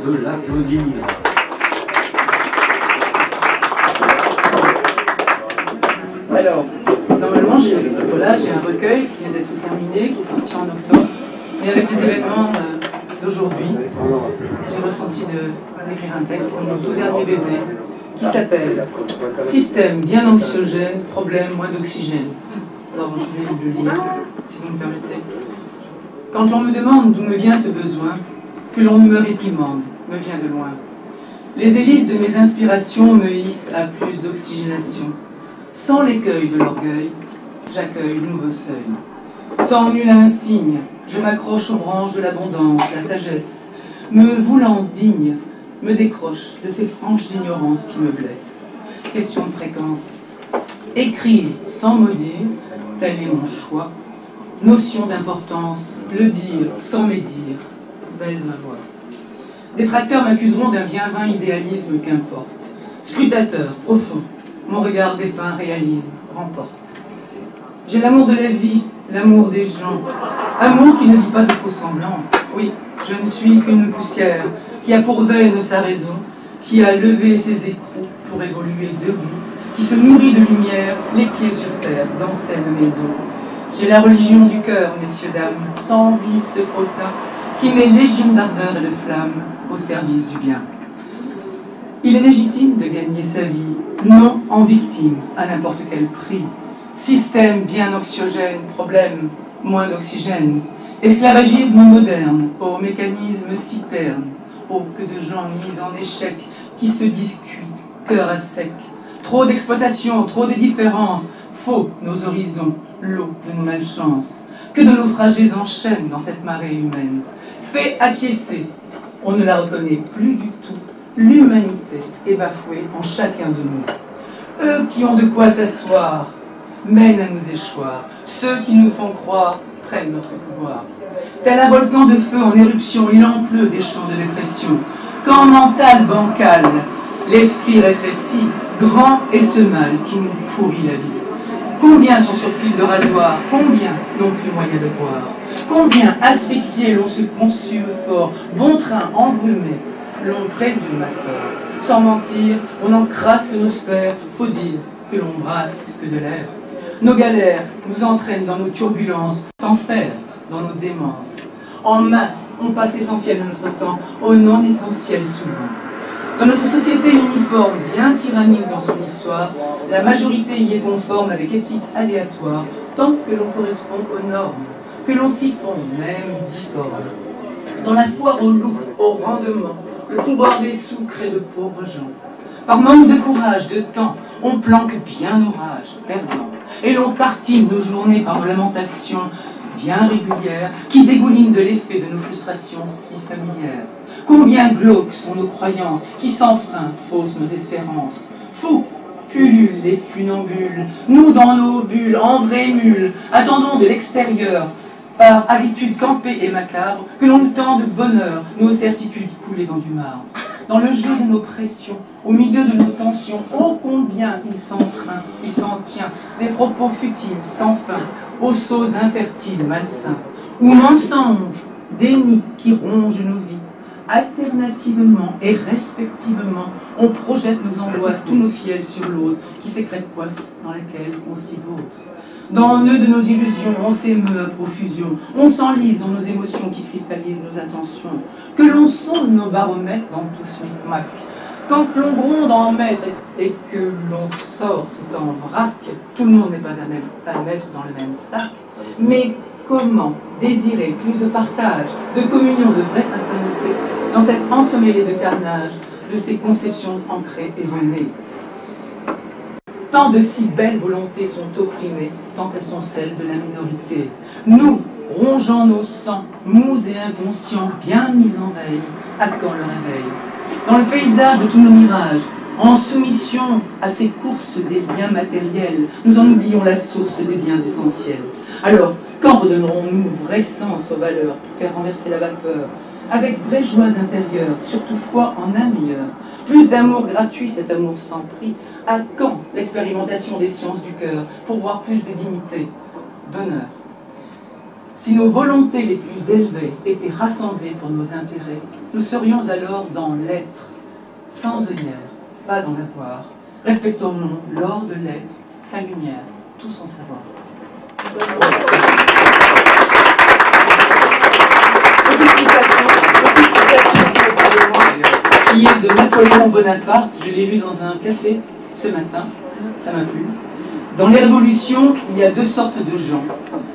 de l'applaudir. Alors, normalement, j'ai un recueil qui vient d'être terminé, qui est sorti en octobre. Mais avec les événements d'aujourd'hui, j'ai ressenti d'écrire un texte, c'est mon tout dernier bébé, qui s'appelle « Système bien anxiogène, problème moins d'oxygène ». Alors, je vais le lire, si vous me permettez. Quand l'on me demande d'où me vient ce besoin, que l'on me réprimande, me vient de loin. Les hélices de mes inspirations me hissent à plus d'oxygénation. Sans l'écueil de l'orgueil, j'accueille de nouveaux seuils. Sans nul insigne, je m'accroche aux branches de l'abondance, la sagesse, me voulant digne, me décroche de ces franches ignorances qui me blessent. Question de fréquence. Écrire sans maudire, tel est mon choix. Notion d'importance, le dire sans médire, baise ma voix. Détracteurs m'accuseront d'un bien vain idéalisme qu'importe. Scrutateur, profond, mon regard dépeint réalisme, remporte. J'ai l'amour de la vie, l'amour des gens. Amour qui ne dit pas de faux semblants. Oui, je ne suis qu'une poussière qui a pour veine sa raison, qui a levé ses écrous pour évoluer debout, qui se nourrit de lumière, les pieds sur terre, dans cette maison. J'ai la religion du cœur, messieurs, dames, sans vice hautain, qui met légion d'ardeur et de flamme au service du bien. Il est légitime de gagner sa vie, non en victime, à n'importe quel prix. Système bien anxiogène, problème, moins d'oxygène. Esclavagisme moderne, ô mécanisme citerne. Oh, que de gens mis en échec, qui se discutent, cœur à sec. Trop d'exploitation, trop de différences, faux nos horizons, l'eau de nos malchances. Que de naufragés en chaîne dans cette marée humaine. Fait acquiescer, on ne la reconnaît plus du tout. L'humanité est bafouée en chacun de nous. Eux qui ont de quoi s'asseoir mènent à nous échoir. Ceux qui nous font croire prennent notre pouvoir. Tel un volcan de feu en éruption, il en pleut des champs de dépression. Quand mental bancal, l'esprit rétréci, grand est ce mal qui nous pourrit la vie. Combien sont sur fil de rasoir, combien n'ont plus moyen de voir, combien asphyxiés l'on se consume fort, bon train embrumé, l'on présume à tort. Sans mentir, on encrasse nos sphères, faut dire que l'on brasse que de l'air. Nos galères nous entraînent dans nos turbulences, sans faire dans nos démences. En masse, on passe l'essentiel de notre temps au non-essentiel souvent. Dans notre société uniforme, bien tyrannique dans son histoire, la majorité y est conforme avec éthique aléatoire, tant que l'on correspond aux normes, que l'on s'y fond, même difforme. Dans la foire au loup, au rendement, le pouvoir des sous crée de pauvres gens. Par manque de courage, de temps, on planque bien nos rages, perdant, et l'on tartine nos journées par nos lamentations bien régulières, qui dégoulinent de l'effet de nos frustrations si familières. Combien glauques sont nos croyances, qui sans frein faussent nos espérances. Fous, pullulent les funambules, nous dans nos bulles, en vraies mules, attendons de l'extérieur, par habitude campée et macabre, que l'on nous tend de bonheur, nos certitudes coulées dans du marbre. Dans le jeu de nos pressions, au milieu de nos tensions, ô combien il s'entraîne, il s'en tient, des propos futiles, sans fin, aux sots infertiles, malsains, ou mensonges, dénis qui rongent nos vies. Alternativement et respectivement, on projette nos angoisses, tous nos fiels sur l'autre, qui sécrète poisse dans laquelle on s'y vautre. Dans le nœud de nos illusions, on s'émeut à profusion, on s'enlise dans nos émotions qui cristallisent nos intentions, que l'on sonde nos baromètres dans tout ce micmac. Quand l'on gronde en maître et que l'on sort tout en vrac, tout le monde n'est pas à mettre dans le même sac, mais comment désirer plus de partage, de communion, de vraie fraternité, dans cette entremêlée de carnage, de ces conceptions ancrées et venées. Tant de si belles volontés sont opprimées, tant elles sont celles de la minorité. Nous, rongeant nos sangs, mous et inconscients, bien mis en veille, à quand le réveil? Dans le paysage de tous nos mirages, en soumission à ces courses des biens matériels, nous en oublions la source des biens essentiels. Alors, quand redonnerons-nous vrai sens aux valeurs pour faire renverser la vapeur, avec vraies joies intérieures, surtout foi en un meilleur? Plus d'amour gratuit, cet amour sans prix. À quand l'expérimentation des sciences du cœur pour voir plus de dignité, d'honneur? Si nos volontés les plus élevées étaient rassemblées pour nos intérêts, nous serions alors dans l'être, sans œillère, pas dans l'avoir. Respectons-nous l'or de l'être, sa lumière, tout son savoir. Petite citation qui est de Napoléon Bonaparte. Je l'ai lu dans un café ce matin, ça m'a plu. Dans les révolutions, il y a deux sortes de gens,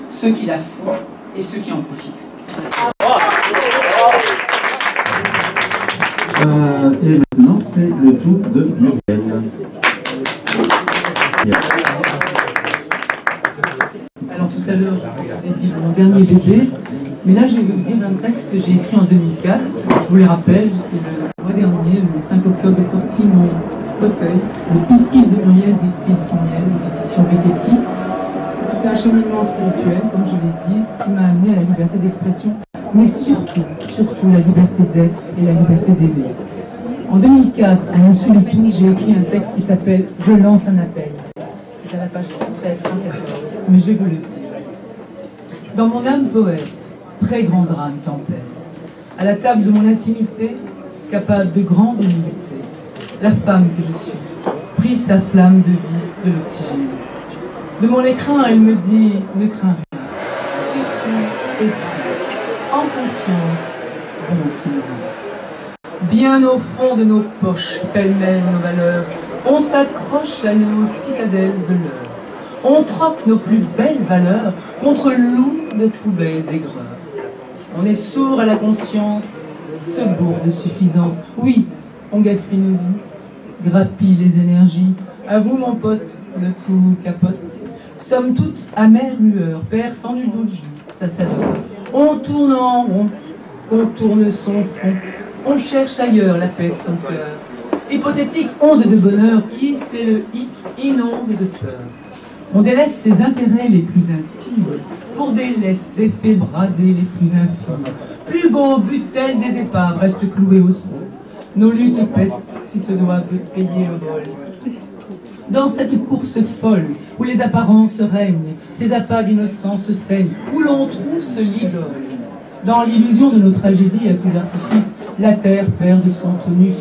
ceux qui la font et ceux qui en profitent. Et maintenant, c'est le tour de Muriel. Alors tout à l'heure, je vous ai dit mon dernier bébé, mais là je vais vous dire un texte que j'ai écrit en 2004. Je vous les rappelle, le mois dernier, le 5 octobre, est sorti mon recueil, Le pistil de Muriel distille son miel, des éditions Beckety. C'est tout un cheminement spirituel, comme je l'ai dit, qui m'a amené à la liberté d'expression, mais surtout la liberté d'être et la liberté d'aimer. En 2004, à l'insu de tout, j'ai écrit un texte qui s'appelle « Je lance un appel ». C'est à la page 113, 114, mais je vais vous le dire. Dans mon âme poète, très grand drame tempête, à la table de mon intimité, capable de grande humilité, la femme que je suis, prit sa flamme de vie, de l'oxygène. De mon écrin, elle me dit, ne crains rien, surtout et en confiance, bon silence. Bien au fond de nos poches, pêle-mêle nos valeurs, on s'accroche à nos citadelles de l'heure. On troque nos plus belles valeurs contre le loup de poubelles d'aigreur. On est sourd à la conscience, se bourre de suffisance. Oui, on gaspille nos vies, grappille les énergies. À vous, mon pote, le tout capote. Somme toute amère lueur, perd sans nul doute sa saveur. On tourne en rond, on tourne son fond. On cherche ailleurs la paix de son cœur. Hypothétique onde de bonheur qui, c'est le hic, inonde de peur. On délaisse ses intérêts les plus intimes pour des laisses, des faits bradés les plus infimes. Plus beau butel des épaves reste cloué au sol. Nos luttes pestent si se doivent payer le vol. Dans cette course folle où les apparences règnent, ces appâts d'innocence saignent, où l'on trousse l'idole. Dans l'illusion de nos tragédies à coups d'artifice, la terre perd de son tonus.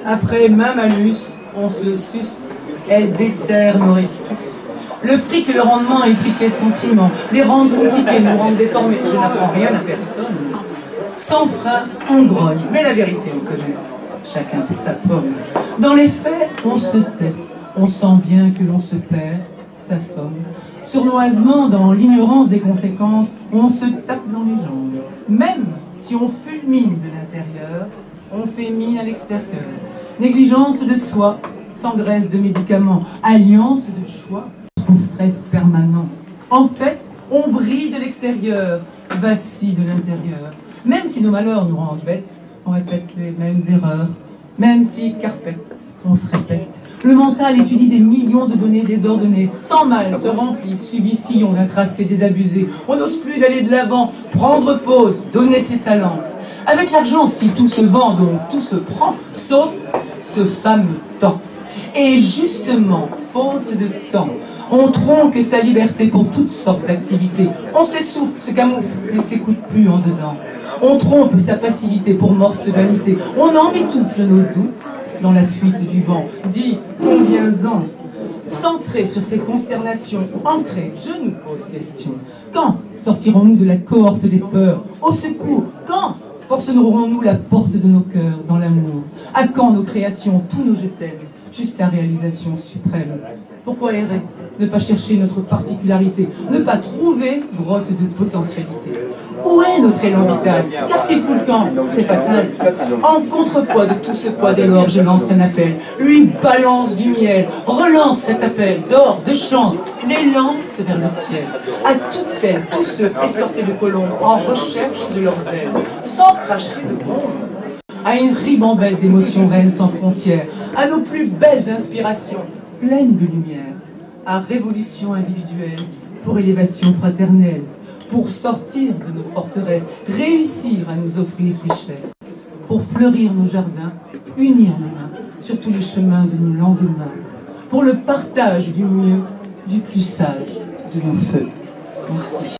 Après main malus, on se le suce, elle dessert nos rictus. Le fric et le rendement étriquent les sentiments, les rendent compliqués, nous rendent déformés. Je n'apprends rien à personne. Sans frein, on grogne, mais la vérité on connaît. Chacun pour sa pomme. Dans les faits, on se tait. On sent bien que l'on se perd, s'assomme. Sournoisement, dans l'ignorance des conséquences, on se tape dans les jambes. Même si on fulmine de l'intérieur, on fait mine à l'extérieur. Négligence de soi, sans graisse de médicaments, alliance de choix pour stress permanent. En fait, on brille de l'extérieur, vacille de l'intérieur. Même si nos malheurs nous rendent bêtes, on répète les mêmes erreurs. Même si carpette, on se répète. Le mental étudie des millions de données désordonnées. Sans mal se remplit, subit sillon d'un tracé désabusé. On n'ose plus d'aller de l'avant, prendre pause, donner ses talents. Avec l'argent, si tout se vend, donc tout se prend, sauf ce fameux temps. Et justement, faute de temps, on tronque sa liberté pour toutes sortes d'activités. On s'essouffle, se camoufle et s'écoute plus en dedans. On trompe sa passivité pour morte vanité. On emmitoufle nos doutes dans la fuite du vent. Dis, combien-en? Centré sur ces consternations, ancré, je nous pose question. Quand sortirons-nous de la cohorte des peurs? Au secours, quand forcerons-nous la porte de nos cœurs dans l'amour? À quand nos créations, tous nos je t'aime, jusqu'à réalisation suprême? Pourquoi errer? Ne pas chercher notre particularité, ne pas trouver grotte de potentialité. Où est notre élan vital? Car si fout le camp, c'est fatal. En contrepoids de tout ce poids dès lors, je lance un appel. Lui balance du miel, relance cet appel d'or, de chance, les lance vers le ciel. À toutes celles, tous ceux escortés de colombes en recherche de leurs ailes, sans cracher de bombes. À une ribambelle d'émotions reines sans frontières, à nos plus belles inspirations, pleines de lumière, à révolution individuelle, pour élévation fraternelle, pour sortir de nos forteresses, réussir à nous offrir richesse, pour fleurir nos jardins, unir nos mains sur tous les chemins de nos lendemains, pour le partage du mieux, du plus sage de nos feux. Merci.